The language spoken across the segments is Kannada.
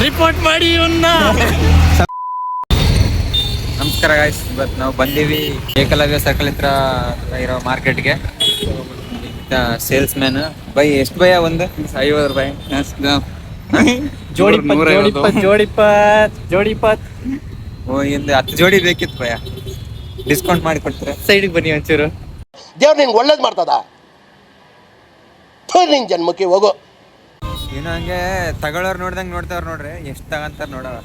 ರಿಪೋರ್ಟ್ ಮಾಡಿ ಇವನ್ನ. ನಮಸ್ಕಾರ ಗಾಯ್ಸ್, ಇವತ್ತು ನಾವು ಬಂದೀವಿ ಏಕಲವ್ಯ ಸರ್ಕಲ್ ಹತ್ರ ಇರೋ ಮಾರ್ಕೆಟ್ಗೆ. ಸೇಲ್ಸ್ ಮ್ಯಾನ್ ಬೈ ಎಷ್ಟು ಭಯ ಒಂದು 50 ರೂಪಾಯಿ ಜೋಡಿ ಜೋಡಿ 20. ಓ ಇಂದ 10 ಜೋಡಿ ಬೇಕಿತ್ತು ಭಯ, ಡಿಸ್ಕೌಂಟ್ ಮಾಡಿ ಕೊಡ್ತೀರಾ? ಸೈಡ್ಗೆ ಬನ್ನಿ ಒಂಚೂರು. ದೇವ್ರು ನಿನ್ಗೆ ಒಳ್ಳೇದು ಮಾಡ್ತದ, ನಿನ್ ಜನ್ಮಕ್ಕೆ ಹೋಗೋ. ಏನೋ ಹಂಗೆ ತಗೊಳ್ಳೋರು ನೋಡ್ದಂಗೆ ನೋಡ್ತಾವ್ರು ನೋಡ್ರಿ, ಎಷ್ಟು ತಗಂತಾರ ನೋಡವ.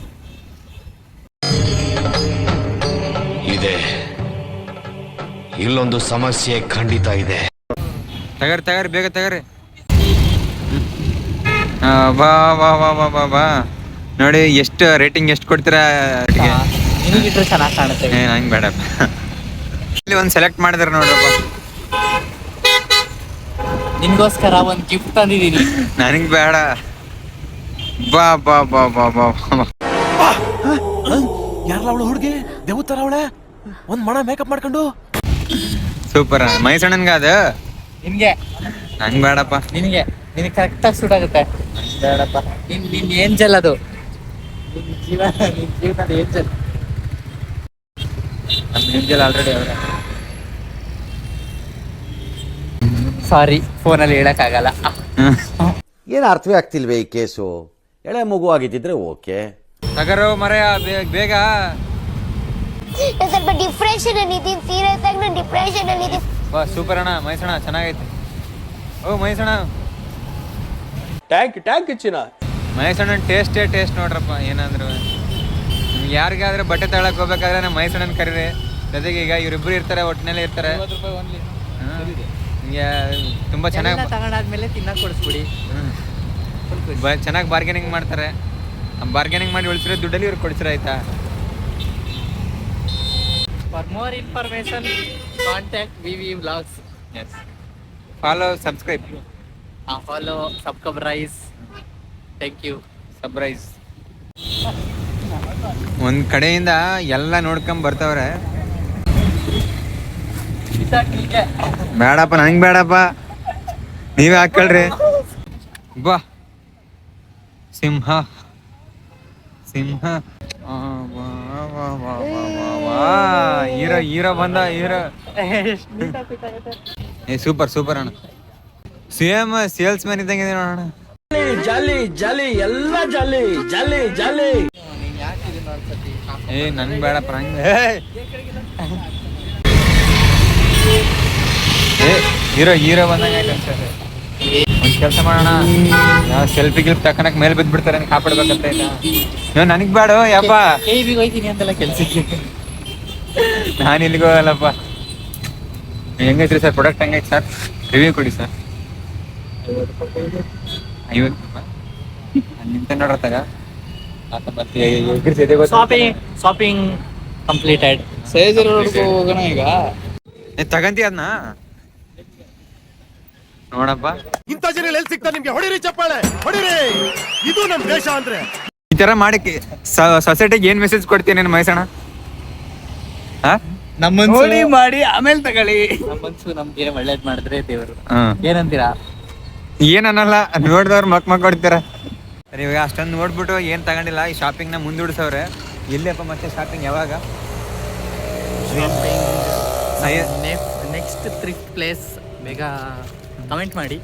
ಇದೆ, ಇಲ್ಲೊಂದು ಸಮಸ್ಯೆ ಖಂಡಿತ ಇದೆ. ತಗರಿ ಬೇಗ ತಗರಿ. ಬಾ ಬಾ ಬಾ ಬಾ ಬಾ ಬಾ ನೋಡಿ, ಎಷ್ಟು ರೇಟಿಂಗ್ ಎಷ್ಟು ಕೊಡ್ತೀರಾ? ನಿನಗಿಟ್ರೆ ಚೆನ್ನಾಗಿ ಕಾಣುತ್ತೆ. ನಂಗೆ ಬೇಡಪ್ಪ. ಇಲ್ಲಿ ಒಂದು ಸೆಲೆಕ್ಟ್ ಮಾಡಿದ್ರೆ ನೋಡ್ರಪ್ಪ, ನಿನ್ಗೋಸ್ಕರ ಒಂದು ಗಿಫ್ಟ್ ತಂದಿದ್ದೀನಿ. ನನಗೆ ಬೇಡ. ಬಾ ಬಾ ಬಾ ಬಾ ಬಾ ಬಾ. ಯಾರಲ್ಲ ಅವಳು ಹುಡುಗಿ? ದೇವತರ ಅವಳೆ, ಒಂದ್ ಮಣ ಮೇಕಪ್ ಮಾಡ್ಕೊಂಡು. ಸೂಪರ್. ಮೈಸಣ್ಣನ್ಗ ಅದು ನಿನ್ಗೆ ನಂಗೆ ಬೇಡಪ್ಪ. ನಿನಗೆ ಕರೆಕ್ಟಾಗಿ ಸೂಟ್ ಆಗುತ್ತೆ. ಬೇಡಪ್ಪ, ನಿನ್ ಏಂಜಲ್ ಅದು. ನಿನ್ ಜೀವನದ ಏಂಜಲ್. ನಮ್ಮ ಏಂಜಲ್ ಆಲ್ರೆಡಿ ಅವರ. ಸಾರಿ, ಫೋನಲ್ಲಿ ಹೇಳಕ್ಕಾಗಲ್ಲ. ಏನು ಅರ್ಥವೇ ಆಗ್ತಿಲ್ವೇ ಈ ಕೇಸು? ಎಳೆ ಮಗು ಆಗಿದ್ದಿದ್ರೆ ಓಕೆ. ತಗರೋ ಮರೆಯ ಬೇಗ. ಸ್ವಲ್ಪ ಡಿಪ್ರೆಷನ್ ಅಲ್ಲಿ ಇದೀನಿ, ಸೀರಿಯಸ್ ಆಗಿ ನಾನು ಡಿಪ್ರೆಷನ್ ಅಲ್ಲಿ ಇದೀನಿ. ಬಾ ಸೂಪರ್ ಅಣ್ಣ, ಮೈಸಣ್ಣ ಚೆನ್ನಾಗೈತೆ. ಓ ಮೈಸಣ್ಣ, ಟ್ಯಾಂಕ್ ಚಿನ್ನ. ಮೈಸಣ್ಣ ಟೇಸ್ಟ್ ನೋಡ್ರಪ್ಪ. ಏನಂದ್ರು ನಿಮ್ಗೆ ಯಾರಿಗಾದ್ರೆ ಬಟ್ಟೆ ತಗೊಳಕ್ ಹೋಗ್ಬೇಕಾದ್ರೆ ನಮ್ಮ ಮೈಸಣ್ಣನ ಕರೀರಿ. ಜೊತೆಗೆ ಈಗ ಇವರಿಬ್ರು ಇರ್ತಾರೆ, ಒಟ್ಟಿನಲ್ಲಿ ಇರ್ತಾರೆ. ನಿಮಗೆ ತುಂಬ ಚೆನ್ನಾಗಿ ತಗೊಂಡಾದ್ಮೇಲೆ ತಿನ್ನಕ್ ಕೊಡಿಸ್ಬಿಡಿ. ಚೆನ್ನಾಗಿ ಬಾರ್ಗೇನಿಂಗ್ ಮಾಡ್ತಾರೆ. ಬಾರ್ಗೇನಿಂಗ್ ಮಾಡಿ ಉಳಿಸಿರೋ ದುಡ್ಡಲ್ಲಿ ಇವ್ರು ಕೊಡ್ಸಿರ ಆಯ್ತಾ? For more information, contact VV Vlogs. Yes. Follow, subscribe. Follow, subscribe. Thank you. Surprise. ಒಂದ್ ಕಡೆಯಿಂದ ಎಲ್ಲ ನೋಡ್ಕೊಂಡ್ ಬರ್ತಾವ್ರೆ. ಬೇಡಪ್ಪ, ನಂಗೆ ಬೇಡಪ್ಪ, ನೀವೇ ಹಾಕೊಳ್ರಿ. ಬಾ ಸಿಂಹ ಹೀರೋ ಬಂದ. ಸೂಪರ್ ಅಣ್ಣ. ಸೇಮ್ ಸೇಲ್ಸ್ ಮ್ಯಾನ್ ಇದ್ದಂಗೆ ನೋಡೋಣ. ನನ್ಗೆ ಬೇಡಪ್ಪ, ನಂಗೆ ಹೀರೋ ಬಂದಂಗೆ ಆಯ್ತು ಅನ್ಸತ್ತೆ. ಒಂದ್ ಕೆಲಸ ಮಾಡೋಣ, ಸೆಲ್ಫಿ ಗಿಲ್ಫ್ ತಕ್ಕನಕ್ ಮೇಲೆ ಬಿದ್ಬಿಡ್ತಾರೆ, ಕಾಪಾಡ್ಬೇಕಂತ ಆಯ್ತಾ? ನನಗ್ ಬೇಡ ಯಪ್ಪ, ಹೋಯ್ತೀನಿ ಅಂತೆಲ್ಲ ಕೆಲ್ಸಕ್ಕೆ. ನಾನು ಇಲ್ಲಿಗೆ ಹೋಗಲ್ಲಪ್ಪ. ಹೆಂಗೈತ್ರಿ ಸರ್ ಪ್ರಾಡಕ್ಟ್? ಹೆಂಗೈತೆ ಸರ್? ರಿವ್ಯೂ ಕೊಡಿ ಸರ್. 50 ರೂಪಾಯಿ ನಿಂತ ನೋಡ್ರತ್ತಾಗ ಶಾಪಿಂಗ್ ಕಂಪ್ಲೀಟೆಡ್. ಹೋಗೋಣ ಈಗ. ತಗಂತಿ ಅದನ್ನ ನೋಡಪ್ಪ. ಇಂಥ ಜನ ಎಲ್ಲಿ ಸಿಗ್ತಾ ನಿಮ್ಗೆ? ಹೊಡಿರಿ ಚಪ್ಪಾಳೆ, ಹೊಡಿರಿ. ಇದು ನಮ್ ದೇಶ ಅಂದ್ರೆ. ಈ ತರ ಮಾಡಿ ಸೊಸೈಟಿಗೆ ಏನ್ ಮೆಸೇಜ್ ಕೊಡ್ತೀನಿ ನೀನು ಮೈಸಣ್ಣ? ನೋಡಿ ಮಾಡಿ ಆಮೇಲೆ ತಗೊಳ್ಳಿ. ನಮ್ಮನ್ಸು ನಮ್ಗೆ ಒಳ್ಳೇದ್ ಮಾಡಿದ್ರೆ ದೇವರು. ಏನಂತೀರಾ? ಏನನ್ನಲ್ಲ, ನೋಡಿದವ್ರು ಮಕ್ ಕೊಡ್ತೀರ. ಸರಿ, ಇವಾಗ ಅಷ್ಟೊಂದು ನೋಡ್ಬಿಟ್ಟು ಏನ್ ತಗೊಂಡಿಲ್ಲ. ಈ ಶಾಪಿಂಗ್ ನ ಮುಂದೂಡಿಸವ್ರೆ. ಎಲ್ಲಿಯಪ್ಪ ಮತ್ತೆ ಶಾಪಿಂಗ್ ಯಾವಾಗ? Next thrift place. ಬೇಗ ಕಮೆಂಟ್ ಮಾಡಿ.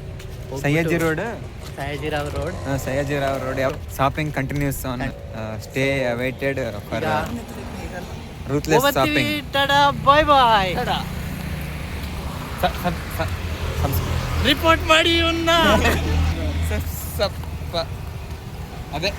Sayajirao road. Shopping continues on. Stay awaited for ruthless shopping. Bye. Report ಮಾಡಿ ಇವನ್ನ. ಅದೇ